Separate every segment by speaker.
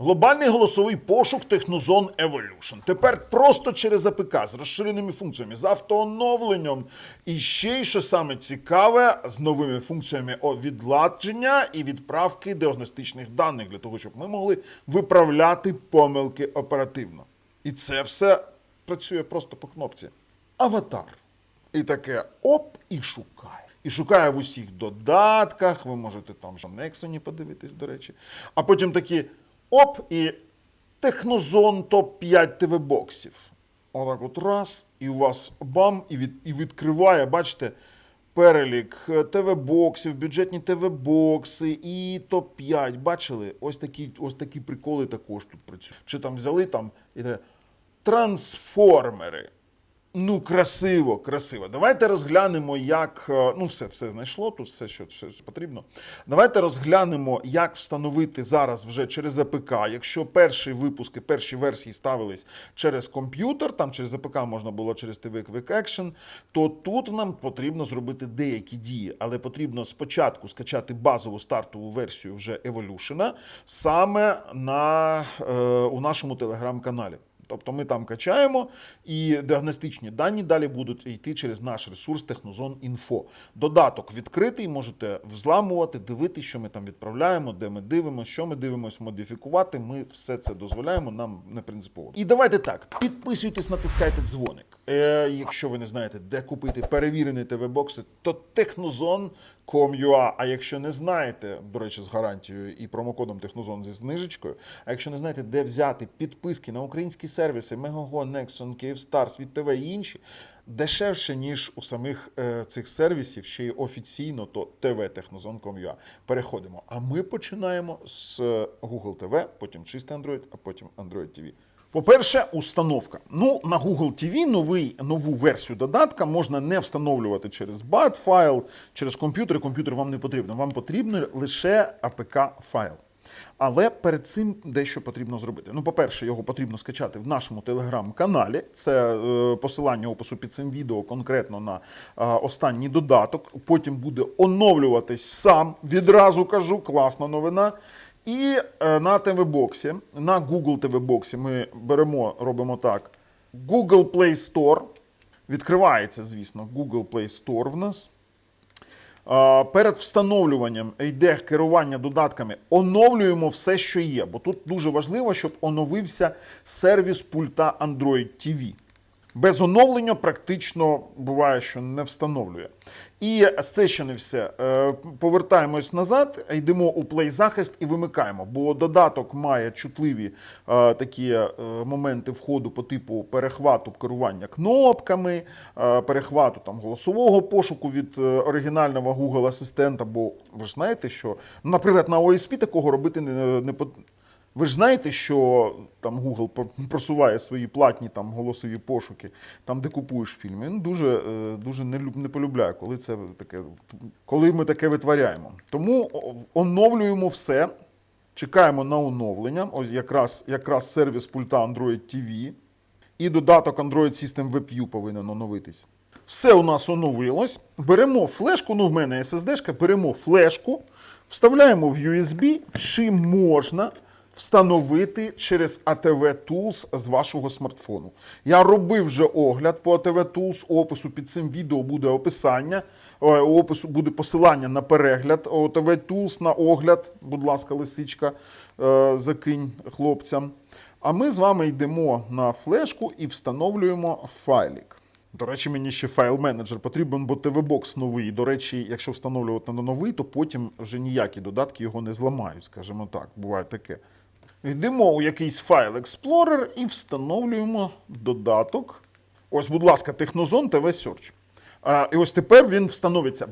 Speaker 1: Глобальний голосовий пошук Technozone Evolution. Тепер просто через АПК з розширеними функціями, з автооновленням. І ще й, що саме цікаве, з новими функціями відладження і відправки діагностичних даних, для того, щоб ми могли виправляти помилки оперативно. І це все працює просто по кнопці. Аватар. І таке оп, і шукає. І шукає в усіх додатках, ви можете там на Nexon подивитись, до речі. А потім такі оп, і Technozone топ-5 ТВ-боксів. Отак от раз, і у вас бам, і відкриває, бачите, перелік ТВ-боксів, бюджетні ТВ-бокси і топ-5. Бачили? Ось такі приколи також тут працюють. Чи там взяли там і те, трансформери. Ну, красиво, красиво. Давайте розглянемо, як... Ну, все знайшло, тут все, що потрібно. Давайте розглянемо, як встановити зараз вже через АПК. Якщо перші випуски, перші версії ставились через комп'ютер, там через АПК можна було через TV Quick Action, то тут нам потрібно зробити деякі дії. Але потрібно спочатку скачати базову стартову версію вже Evolution саме у нашому телеграм-каналі. Тобто ми там качаємо, і діагностичні дані далі будуть йти через наш ресурс Technozone Info. Додаток відкритий, можете взламувати, дивитися, що ми там відправляємо, де ми дивимося, що ми дивимося, модифікувати. Ми все це дозволяємо, нам не принципово. І давайте так, підписуйтесь, натискайте дзвоник. Якщо ви не знаєте, де купити перевірені ТВ-бокси, то Technozone.com.ua. А якщо не знаєте, до речі, з гарантією і промокодом Technozone зі знижечкою, а якщо не знаєте, де взяти підписки на українські сервіси Megogo, Nexon, Kyivstar, Світ ТВ і інші, дешевше, ніж у самих цих сервісів, ще й офіційно, то tv.technozone.com.ua. Переходимо. А ми починаємо з Google TV, потім чистий Android, а потім Android TV. По-перше, установка. Ну, на Google TV нову версію додатка можна не встановлювати через BAT-файл, через комп'ютер. Комп'ютер вам не потрібен. Вам потрібен лише APK-файл. Але перед цим дещо потрібно зробити. Ну, по-перше, його потрібно скачати в нашому телеграм-каналі. Це посилання опису під цим відео конкретно на останній додаток. Потім буде оновлюватись сам. Відразу кажу, класна новина. І на ТВ-боксі, на Google ТВ-боксі ми робимо так. Google Play Store. Відкривається, звісно, Google Play Store в нас. Перед встановлюванням йде керування додатками. Оновлюємо все, що є. Бо тут дуже важливо, щоб оновився сервіс пульта Android TV. Без оновлення практично буває, що не встановлює. І це ще не все. Повертаємось назад, йдемо у плей-захист і вимикаємо. Бо додаток має чутливі такі моменти входу по типу перехвату керування кнопками, перехвату там, голосового пошуку від оригінального Google асистента. Бо ви ж знаєте, що, наприклад, на OSP такого робити не потрібно. Ви ж знаєте, що там Google просуває свої платні там голосові пошуки, там де купуєш фільми. Він дуже не полюбляє, коли ми таке витворяємо. Тому оновлюємо все, чекаємо на оновлення. Ось якраз сервіс пульта Android TV і додаток Android System WebView повинен оновитись. Все у нас оновилось. Беремо флешку, ну в мене SSD-шка, беремо флешку, вставляємо в USB, чи можна встановити через ATV Tools з вашого смартфону. Я робив вже огляд по ATV Tools, опису під цим відео буде описання, опису буде посилання на перегляд ATV Tools, на огляд, будь ласка, лисичка, закинь хлопцям. А ми з вами йдемо на флешку і встановлюємо файлик. До речі, мені ще файл-менеджер потрібен, бо TV-бокс новий. До речі, якщо встановлювати на новий, то потім вже ніякі додатки його не зламають, скажімо так, буває таке. Йдемо у якийсь файл Explorer і встановлюємо додаток. Ось, будь ласка, Technozone TV Search. І ось тепер він встановиться.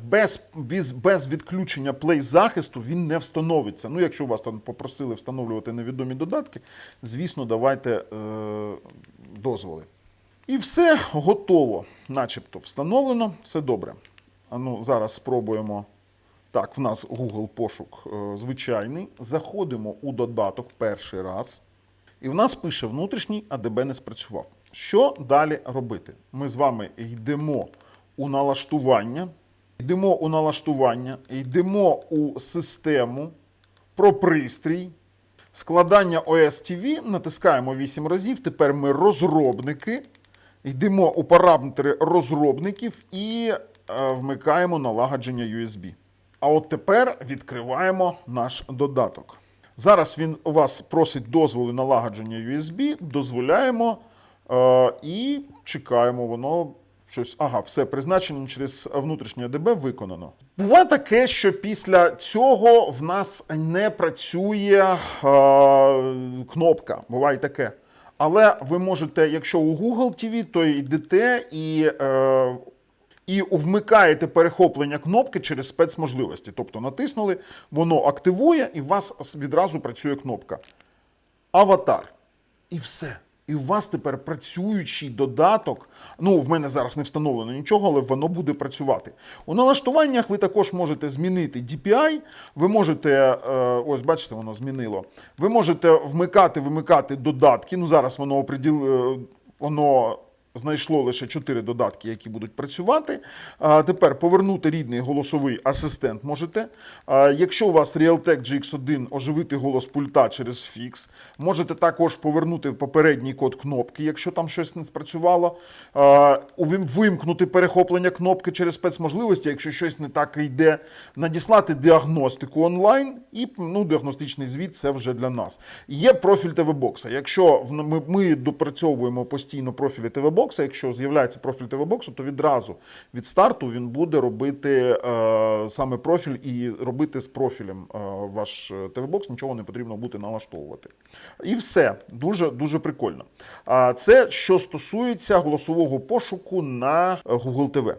Speaker 1: Без відключення плей-захисту він не встановиться. Ну, якщо вас там попросили встановлювати невідомі додатки, звісно, давайте дозволи. І все готово, начебто встановлено, все добре. А ну, зараз спробуємо. Так, в нас Google пошук звичайний. Заходимо у додаток перший раз. І в нас пише внутрішній АДБ не спрацював. Що далі робити? Ми з вами йдемо у налаштування. Йдемо у систему про пристрій. Складання OS TV, натискаємо 8 разів, тепер ми розробники, йдемо у параметри розробників і вмикаємо налагодження USB. А от тепер відкриваємо наш додаток. Зараз він у вас просить дозволу налагодження USB, дозволяємо і чекаємо, воно щось, ага, все, призначення через внутрішнє АДБ виконано. Буває таке, що після цього в нас не працює кнопка, буває таке. Але ви можете, якщо у Google TV, то йдете і вмикаєте перехоплення кнопки через спецможливості. Тобто натиснули, воно активує і у вас відразу працює кнопка. Аватар. І все. І у вас тепер працюючий додаток. Ну, в мене зараз не встановлено нічого, але воно буде працювати. У налаштуваннях ви також можете змінити DPI. Ви можете, ось бачите, воно змінило. Ви можете вмикати додатки. Ну, зараз воно знайшло лише 4 додатки, які будуть працювати. Тепер повернути рідний голосовий асистент можете. Якщо у вас Realtek GX1, оживити голос пульта через фікс. Можете також повернути попередній код кнопки, якщо там щось не спрацювало. Вимкнути перехоплення кнопки через спецможливості, якщо щось не так йде. Надіслати діагностику онлайн і діагностичний звіт – це вже для нас. Є профіль ТВ-бокса. Якщо ми допрацьовуємо постійно профілі ТВ-бокса, якщо з'являється профіль ТВ-боксу, то відразу від старту він буде робити саме профіль і робити з профілем ваш ТВ-бокс, нічого не потрібно буде налаштовувати. І все. Дуже прикольно. Це що стосується голосового пошуку на Google TV.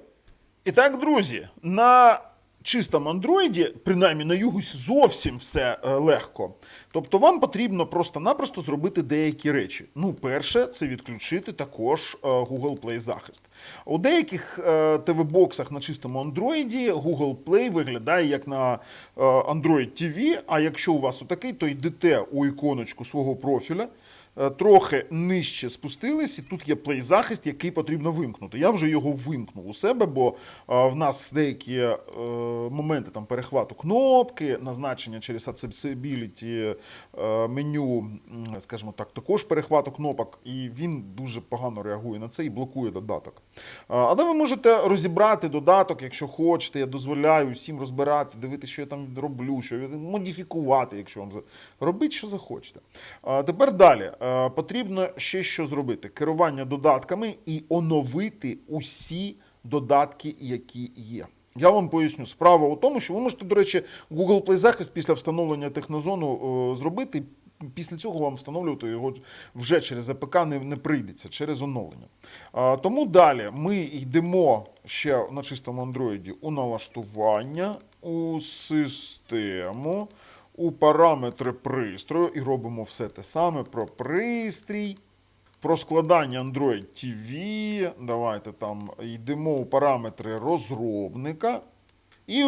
Speaker 1: І так, друзі, на чистому Android, принаймні на Югусі, зовсім все легко. Тобто вам потрібно просто-напросто зробити деякі речі. Ну, перше, це відключити також Google Play захист. У деяких ТВ-боксах на чистому Android Google Play виглядає як на Android TV, а якщо у вас отакий, то йдете у іконочку свого профіля, трохи нижче спустились, і тут є плей-захист, який потрібно вимкнути. Я вже його вимкнув у себе, бо в нас деякі моменти там перехвату кнопки, назначення через accessibility меню, скажімо так, також перехвату кнопок, і він дуже погано реагує на це і блокує додаток. Але ви можете розібрати додаток, якщо хочете, я дозволяю всім розбирати, дивитися, що я там роблю, що я модифікувати, якщо вам робіть, що захочете. Тепер далі. Потрібно ще що зробити. Керування додатками і оновити усі додатки, які є. Я вам поясню. Справа у тому, що ви можете, до речі, Google Play захист після встановлення технозону зробити. Після цього вам встановлювати його вже через АПК не прийдеться, через оновлення. Тому далі ми йдемо ще на чистому Android у налаштування, у систему, у параметри пристрою і робимо все те саме про пристрій, про складання Android TV. Давайте там йдемо у параметри розробника і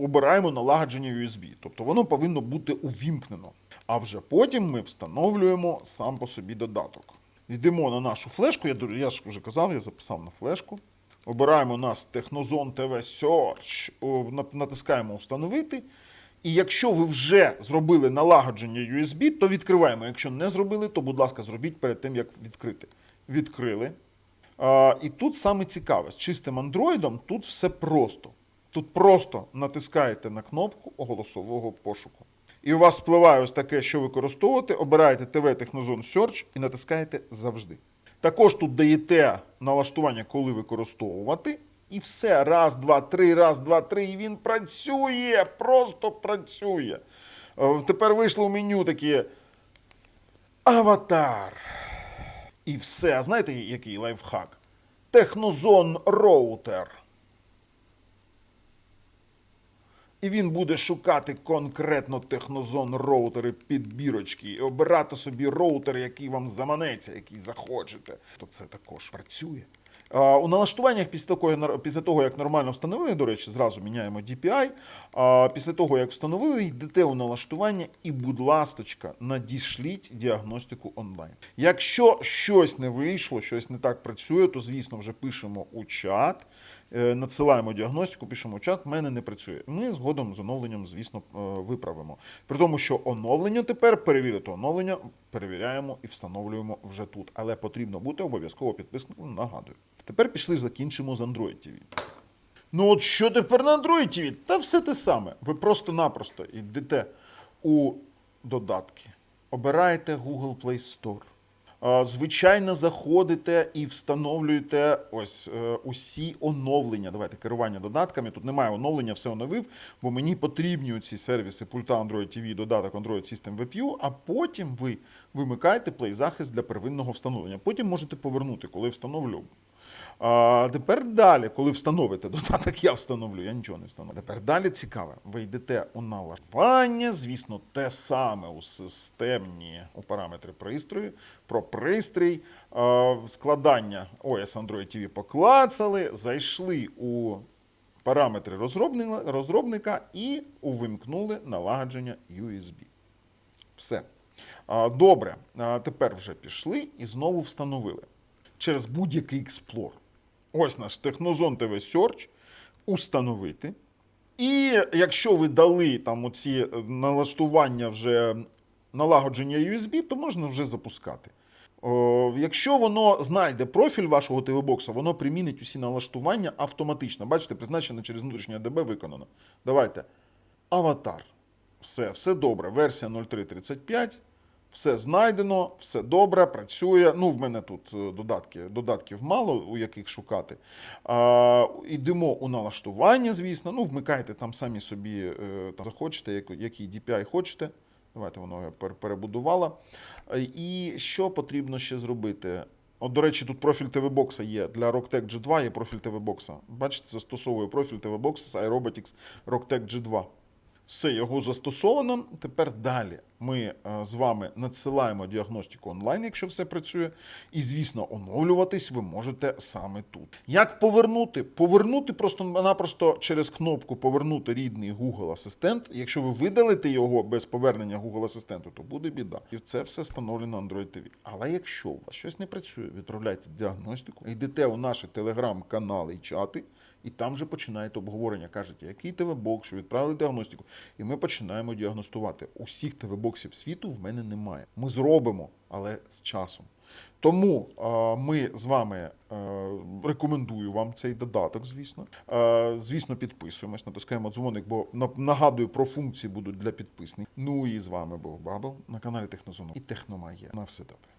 Speaker 1: обираємо налагодження USB. Тобто воно повинно бути увімкнено. А вже потім ми встановлюємо сам по собі додаток. Йдемо на нашу флешку, я ж вже казав, я записав на флешку. Обираємо у нас Technozone TV Search, натискаємо «Встановити». І якщо ви вже зробили налагодження USB, то відкриваємо. Якщо не зробили, то, будь ласка, зробіть перед тим, як відкрити. Відкрили. І тут саме цікаве, з чистим Android тут все просто. Тут просто натискаєте на кнопку голосового пошуку. І у вас спливає ось таке, що використовувати, обираєте TV Technozone Search і натискаєте «Завжди». Також тут даєте налаштування, коли використовувати. І все, раз, два, три, і він працює, просто працює. Тепер вийшло в меню такі аватар. І все. А знаєте, який лайфхак? Technozone Router. І він буде шукати конкретно Technozone роутери підбірочки і обирати собі роутер, який вам заманеться, який захочете. То це також працює. У налаштуваннях після того, як нормально встановили, до речі, зразу міняємо DPI, після того, як встановили, йдете у налаштування і, будь ласточка, надішліть діагностику онлайн. Якщо щось не вийшло, щось не так працює, то, звісно, вже пишемо у чат. надсилаємо діагностику, пишемо в чат, в мене не працює. Ми згодом з оновленням, звісно, виправимо. При тому, що оновлення тепер, перевірити оновлення, перевіряємо і встановлюємо вже тут. Але потрібно бути обов'язково підписником, нагадую. Тепер пішли, закінчимо з Android TV. Ну от що тепер на Android TV? Та все те саме. Ви просто-напросто йдете у додатки, обираєте Google Play Store. Звичайно, заходите і встановлюєте ось усі оновлення. Давайте, керування додатками. Тут немає оновлення, все оновив, бо мені потрібні ці сервіси пульта Android TV, додаток Android System WebView, а потім ви вимикаєте плей-захист для первинного встановлення. Потім можете повернути, коли встановлю. А тепер далі, коли встановите додаток, я встановлю, я нічого не встановлю. Тепер далі цікаве. Ви йдете у налаштування, звісно, те саме у системні, у параметри пристрою, про пристрій, складання OS Android TV поклацали, зайшли у параметри розробника і увімкнули налагодження USB. Все. Добре, тепер вже пішли і знову встановили. Через будь-який Explorer. Ось наш Technozone TV Search. Установити. І якщо ви дали там оці налаштування вже налагодження USB, то можна вже запускати. Якщо воно знайде профіль вашого TV-бокса, воно примінить усі налаштування автоматично. Бачите, призначено через внутрішнє АДБ виконано. Давайте. Аватар. Все добре. Версія 0335. Все знайдено, все добре, працює. Ну, в мене тут додатків мало, у яких шукати. Йдемо у налаштування, звісно. Ну, вмикайте там самі собі, там захочете, який DPI хочете. Давайте, воно перебудувало. І що потрібно ще зробити? От, до речі, тут профіль TV-бокса є. Для Rocktech G2 є профіль TV-бокса. Бачите, застосовую профіль TV-бокса з iRobotics Rocktech G2. Все, його застосовано. Тепер далі ми з вами надсилаємо діагностику онлайн, якщо все працює. І, звісно, оновлюватись ви можете саме тут. Як повернути? Повернути просто-напросто через кнопку «Повернути рідний Google Асистент». Якщо ви видалите його без повернення Google Асистенту, то буде біда. І це все встановлено на Android TV. Але якщо у вас щось не працює, відправляйте діагностику, йдете у наші телеграм-канали і чати, і там вже починаєте обговорення. Кажете, який ТВ-бокс, що відправили діагностику. І ми починаємо діагностувати. Усіх ТВ-боксів світу в мене немає. Ми зробимо, але з часом. Тому ми з вами рекомендую вам цей додаток, звісно. Звісно, підписуємось, натискаємо дзвоник, бо нагадую, про функції будуть для підписників. Ну і з вами був Бабл на каналі Технозону і Техномагія. На все добре.